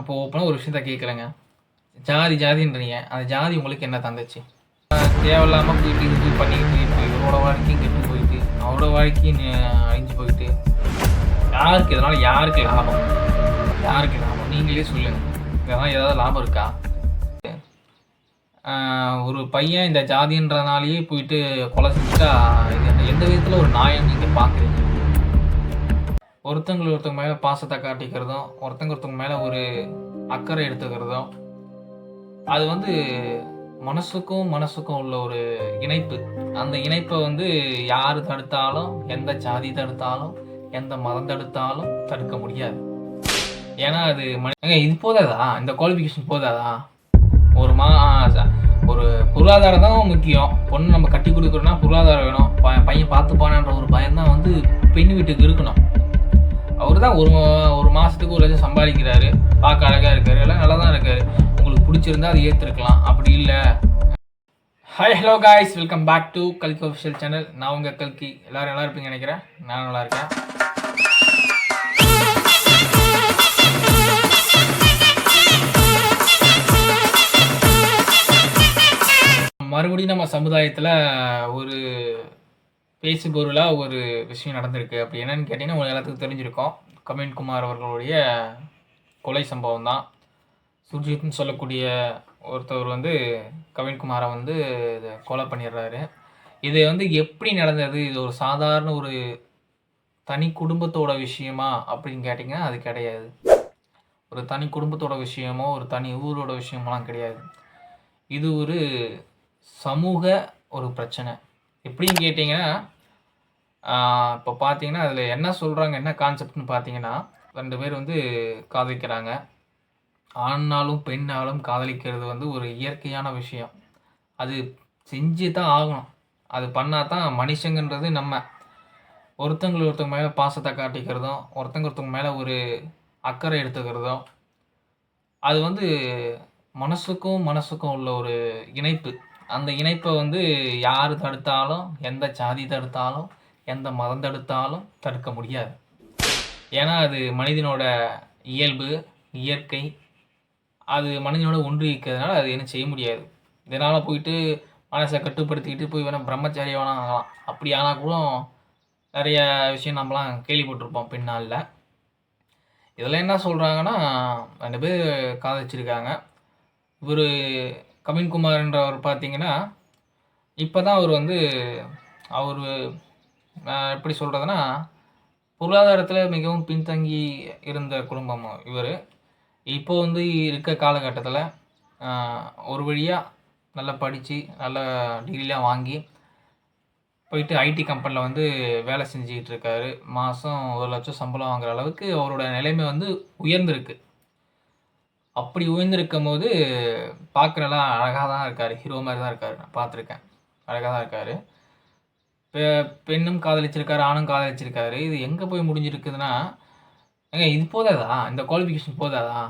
அப்போ ஓப்பனாக ஒரு விஷயத்த கேட்குறேங்க. ஜாதி ஜாதின்றீங்க. அந்த ஜாதி உங்களுக்கு என்ன தந்துச்சு? தேவையில்லாம போயிட்டு இது பண்ணிக்கிட்டு, இப்போ இவரோட வாழ்க்கையும் கெட்டு போயிட்டு, அவரோட வாழ்க்கையும் அழிஞ்சு போயிட்டு, யாருக்கு இதனால யாருக்கு லாபம்? யாருக்கு லாபம்? நீங்களே சொல்லுங்க. இதெல்லாம் ஏதாவது லாபம் இருக்கா? ஒரு பையன் இந்த ஜாதின்றனாலேயே போயிட்டு கொலை செஞ்சுட்டா, இது எந்த விதத்துல ஒரு நியாயம் நீங்க பார்க்குறீங்க? ஒருத்தவங்க மேல பாசத்த காட்டிக்கிறதும், ஒருத்தவங்க மேல ஒரு அக்கறை எடுத்துக்கிறதும், அது வந்து மனசுக்கும் உள்ள ஒரு இணைப்பு. அந்த இணைப்ப வந்து யாரு தடுத்தாலும், எந்த ஜாதி தடுத்தாலும், எந்த மதம் தடுத்தாலும் தடுக்க முடியாது. ஏன்னா அது ஏங்க இது போதாதா? இந்த குவாலிஃபிகேஷன் போதாதா? ஒரு மா ச ஒரு பொருளாதாரம் தான் முக்கியம். பொண்ணு நம்ம கட்டி குடுக்குறோம்னா பொருளாதாரம் வேணும். பையன் பார்த்துப்பானான்ற ஒரு பயம் தான் வந்து பெண் வீட்டுக்கு இருக்கணும். அவரு தான் ஒரு மாசத்துக்கு 1,00,000 சம்பாதிக்கிறாரு. பார்க்க அழகா இருக்காரு. எல்லாம் நல்லா தான் இருக்காரு. உங்களுக்கு பிடிச்சிருந்தா அதை ஏத்துருக்கலாம். அப்படி இல்ல. Hi hello guys, welcome back to கல்கி ஆஃபிஷியல் சேனல். நான் உங்க கல்கி. எல்லாரும் நல்லா இருப்பீங்கன்னு நினைக்கிறேன். நான் நல்லா இருக்கேன். மறுபடியும் நம்ம சமுதாயத்துல ஒரு பேசுபொருளா ஒரு விஷயம் நடந்திருக்கு. அப்படி என்னன்னு கேட்டீங்கன்னா, உங்களுக்கு எல்லாத்துக்கும் தெரிஞ்சிருக்கும். கவின்குமார் அவர்களுடைய கொலை சம்பவம் தான். சுர்ஜித்னு சொல்லக்கூடிய ஒருத்தவர் வந்து கவின்குமாரை வந்து கொலை பண்ணிடுறாரு. இது வந்து எப்படி நடந்தது? இது ஒரு சாதாரண ஒரு தனி குடும்பத்தோட விஷயமா அப்படின்னு கேட்டிங்கன்னா அது கிடையாது. ஒரு தனி குடும்பத்தோட விஷயமோ, ஒரு தனி ஊரோட விஷயமெல்லாம் கிடையாது. இது ஒரு சமூக ஒரு பிரச்சனை. எப்படின்னு கேட்டிங்கன்னா, இப்போ பார்த்தீங்கன்னா அதில் என்ன சொல்கிறாங்க, என்ன கான்செப்ட்னு பார்த்தீங்கன்னா, 2 பேர் வந்து காதலிக்கிறாங்க. ஆண்னாலும் பெண்ணாலும் காதலிக்கிறது வந்து ஒரு இயற்கையான விஷயம். அது செஞ்சு தான் ஆகணும். அது பண்ணால் தான் மனுஷங்கன்றது நம்ம. ஒருத்தவங்க மேலே பாசத்தை காட்டிக்கிறதும், ஒருத்தவங்க மேலே ஒரு அக்கறை எடுத்துக்கிறதும், அது வந்து மனசுக்கும் உள்ள ஒரு இணைப்பு. அந்த இணைப்பை வந்து யார் தடுத்தாலும், எந்த ஜாதி தடுத்தாலும், எந்த மதம் தடுத்தாலும் தடுக்க முடியாது. ஏன்னா அது மனிதனோட இயல்பு, இயற்கை. அது மனிதனோட ஒன்றி இருக்கிறதுனால அது என்ன செய்ய முடியாது. இதனால் போயிட்டு மனசை கட்டுப்படுத்திக்கிட்டு போய் வேணால் பிரம்மச்சாரி வேணால் ஆகலாம். அப்படி ஆனால் கூட நிறைய விஷயம் நம்மலாம் கேள்விப்பட்டிருப்போம் பின்னாளில். இதில் என்ன சொல்கிறாங்கன்னா, 2 பேர் காதலிச்சிருக்காங்க. இவர் கவின்குமார்ன்றவர் பார்த்தீங்கன்னா, இப்போ தான் அவர் வந்து அவர் எப்படி சொல்கிறதுனா, பொருளாதாரத்தில் மிகவும் பின்தங்கி இருந்த குடும்பம் இவர். இப்போ வந்து இருக்க காலகட்டத்தில் ஒரு வழியாக நல்லா படித்து நல்ல டிகிரிலாம் வாங்கி போயிட்டு ஐடி கம்பெனியில் வந்து வேலை செஞ்சுக்கிட்டு இருக்காரு. மாதம் 1,00,000 சம்பளம் வாங்குற அளவுக்கு அவரோட நிலைமை வந்து உயர்ந்திருக்கு. அப்படி உயர்ந்திருக்கும் போது பார்க்குறலாம் அழகாக தான் இருக்கார். ஹீரோ மாதிரி தான் இருக்கார். நான் பார்த்துருக்கேன். அழகாக தான் இருக்கார். பெண்ணும் காதலிச்சிருக்காரு, ஆணும் காதலிச்சிருக்காரு. இது எங்கே போய் முடிஞ்சிருக்குதுன்னா, ஏங்க இது போதாதா? இந்த குவாலிஃபிகேஷன் போதாதா?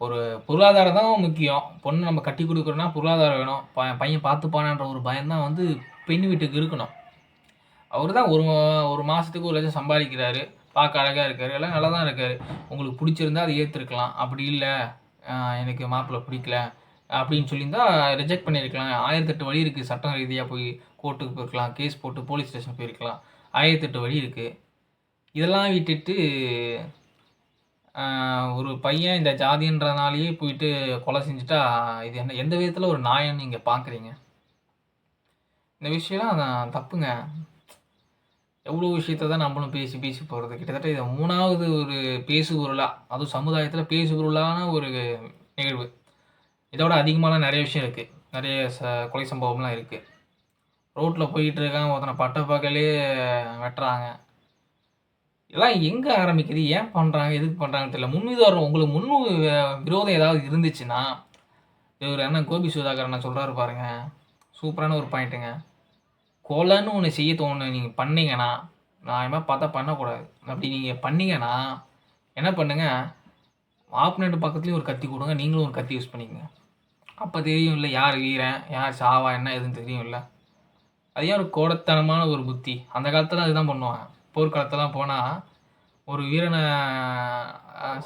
ஒரு பொருளாதாரம் தான் முக்கியம். பொண்ணு நம்ம கட்டி குடுக்குறோம்னா பொருளாதாரம் வேணும். பையன் பார்த்துப்பானான்ற ஒரு பயம் தான் வந்து பெண் வீட்டுக்கு இருக்கணும். அவரு தான் ஒரு மாசத்துக்கு 1,00,000 சம்பாதிக்கிறாரு. பார்க்க அழகா இருக்காரு. எல்லாம் நல்லா தான் இருக்காரு. உங்களுக்கு பிடிச்சிருந்தா அதை ஏத்துருக்கலாம். அப்படி இல்ல, எனக்கு மாப்பிள்ளை பிடிக்கல அப்படின்னு சொல்லியிருந்தா ரிஜெக்ட் பண்ணியிருக்கலாம். 1008 வழி இருக்குது. சட்டம் ரீதியாக போய் கோர்ட்டுக்கு போயிருக்கலாம். கேஸ் போட்டு போலீஸ் ஸ்டேஷன் போயிருக்கலாம். 1008 வழி இருக்குது. இதெல்லாம் விட்டுட்டு ஒரு பையன் இந்த ஜாதின்றனாலேயே போயிட்டு கொலை செஞ்சுட்டா, இது எந்த விதத்தில் ஒரு நியாயம் நீங்கள் பார்க்குறீங்க? இந்த விஷயம்லாம் தப்புங்க. எவ்வளோ விஷயத்த தான் நம்மளும் பேசி பேசி போகிறது. கிட்டத்தட்ட இதை 3வது ஒரு பேசுபொருளாக, அதுவும் சமுதாயத்தில் பேசுபொருளான ஒரு நிகழ்வு. இதோட அதிகமான நிறைய விஷயம் இருக்குது. நிறைய கொலை சம்பவம்லாம் இருக்குது. ரோட்டில் போயிட்டு இருக்காங்க, ஒருத்தனை பட்ட பகலே வெட்டுறாங்க. இதெல்லாம் எங்கே ஆரம்பிக்குது? ஏன் பண்ணுறாங்க? எதுக்கு பண்ணுறாங்கன்னு தெரியல. முன்னுதாரணம் உங்களுக்கு விரோதம் ஏதாவது இருந்துச்சுன்னா, இவர் அண்ணன் கோபி சுதாகர் அண்ணன் சொல்கிறாரு பாருங்க, சூப்பரான ஒரு பாயிண்ட்டுங்க. கொலைன்னு ஒன்று செய்ய நீங்கள் பண்ணீங்கன்னா, நியாயமாக பார்த்தா பண்ணக்கூடாது. அப்படி நீங்கள் பண்ணீங்கன்னா என்ன பண்ணுங்க, ஆப்போனண்ட் பக்கத்துலேயும் ஒரு கத்தி கொடுங்க, நீங்களும் ஒரு கத்தி யூஸ் பண்ணிக்கங்க. அப்போ தெரியும் இல்லை யார் வீரன், யார் சாவா, என்ன எதுன்னு தெரியும் இல்லை. அது ஏன் ஒரு கோடத்தனமான ஒரு புத்தி. அந்த காலத்தில் அதுதான் பண்ணுவாங்க. போர்க்களத்தெல்லாம் போனால் ஒரு வீரனை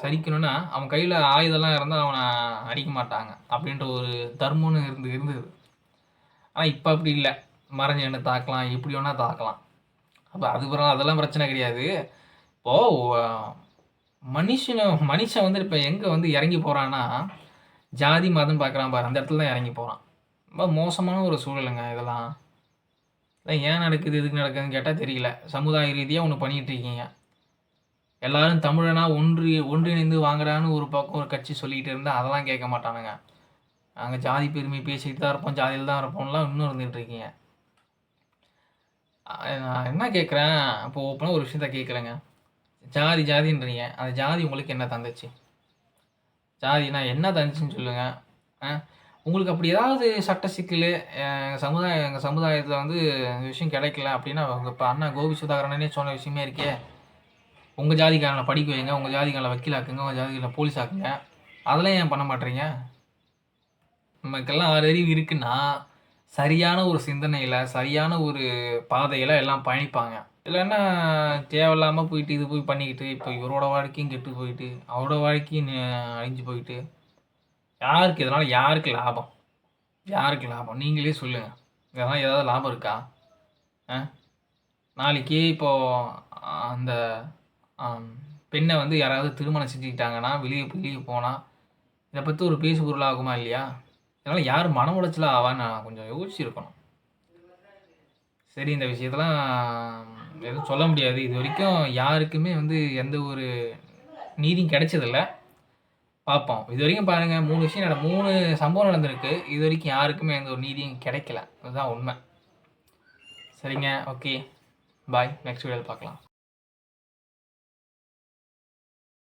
சரிக்கணும்னா அவன் கையில் ஆயுதம்லாம் இருந்தால் அவனை அடிக்க மாட்டாங்க அப்படின்ற ஒரு தர்மம்னு இருந்தது. ஆனால் இப்போ அப்படி இல்லை. மறைஞ்சு என்ன தாக்கலாம், எப்படி வேணால் தாக்கலாம். அப்போ அதுக்கப்புறம் அதெல்லாம் பிரச்சனை கிடையாது. இப்போது மனுஷன் வந்து இப்போ எங்கே வந்து இறங்கி போகிறான்னா, ஜாதி மதம் பார்க்குறான் பாரு, அந்த இடத்துல தான் இறங்கி போகிறான். ரொம்ப மோசமான ஒரு சூழலுங்க இதெல்லாம். ஏன் நடக்குது, எதுக்கு நடக்குதுன்னு கேட்டால் தெரியல. சமுதாய ரீதியாக ஒன்று பண்ணிகிட்டு இருக்கீங்க. எல்லாரும் தமிழனா ஒன்றிணைந்து வாங்குறான்னு ஒரு பக்கம் ஒரு கட்சி சொல்லிக்கிட்டு இருந்தால் அதெல்லாம் கேட்க மாட்டானுங்க. நாங்கள் ஜாதி பெருமை பேசிக்கிட்டு தான் இருப்போம், ஜாதியில் தான் இருப்போம்லாம் இன்னும் இருந்துகிட்டு இருக்கீங்க. நான் என்ன கேட்குறேன், இப்போ ஓப்பனாக ஒரு விஷயத்த கேட்குறேங்க. ஜாதின்றீங்க, அந்த ஜாதி உங்களுக்கு என்ன தந்துச்சு? ஜாதினா என்ன தந்துச்சுன்னு சொல்லுங்கள். உங்களுக்கு அப்படி ஏதாவது சட்ட சிக்கல் எங்கள் சமுதாயத்தில் வந்து இந்த விஷயம் கிடைக்கல அப்படின்னா, இப்போ அண்ணா கோபி சுதாகரனே சொன்ன விஷயமே இருக்கே, உங்கள் ஜாதிக்காரனை படிக்க வைங்க, உங்கள் ஜாதிக்காரனை வக்கீலாக்குங்க, உங்கள் ஜாதிக்காரனை போலீஸ் ஆக்குங்க. அதெல்லாம் ஏன் பண்ண மாட்டேறீங்க? நமக்கெல்லாம் 6 அறிவு இருக்குன்னா சரியான ஒரு சிந்தனையில் சரியான ஒரு பாதையில் எல்லாம் பயணிப்பாங்க. இல்லைன்னா தேவையில்லாமல் போயிட்டு இது போய் பண்ணிக்கிட்டு இப்போ இவரோட வாழ்க்கையும் கெட்டு போயிட்டு அவரோட வாழ்க்கையும் அழிஞ்சு போயிட்டு யாருக்கு இதனால் யாருக்கு லாபம்? யாருக்கு லாபம்? நீங்களே சொல்லுங்கள். இதெல்லாம் ஏதாவது லாபம் இருக்கா? நாளைக்கு இப்போது அந்த பெண்ணை வந்து யாராவது திருமணம் செஞ்சுக்கிட்டாங்கன்னா வெளியே போனால் இதை பற்றி ஒரு பேசு பொருளாகுமா இல்லையா? இதனால் யார் மன உளைச்சலாக ஆவான்னு நான் கொஞ்சம் யோசிச்சிருக்கணும். சரி, இந்த விஷயத்தெல்லாம் எதுவும் சொல்ல முடியாது. இது வரைக்கும் யாருக்குமே வந்து எந்த ஒரு நீதியும் கிடைச்சதில்ல. பார்ப்போம். இது வரைக்கும் பாருங்கள், 3 சம்பவம் நடந்திருக்கு. இது வரைக்கும் யாருக்குமே எந்த ஒரு நீதியும் கிடைக்கல. அதுதான் உண்மை. சரிங்க, ஓகே, பாய். நெக்ஸ்ட் வீடியோவில் பார்க்கலாம்.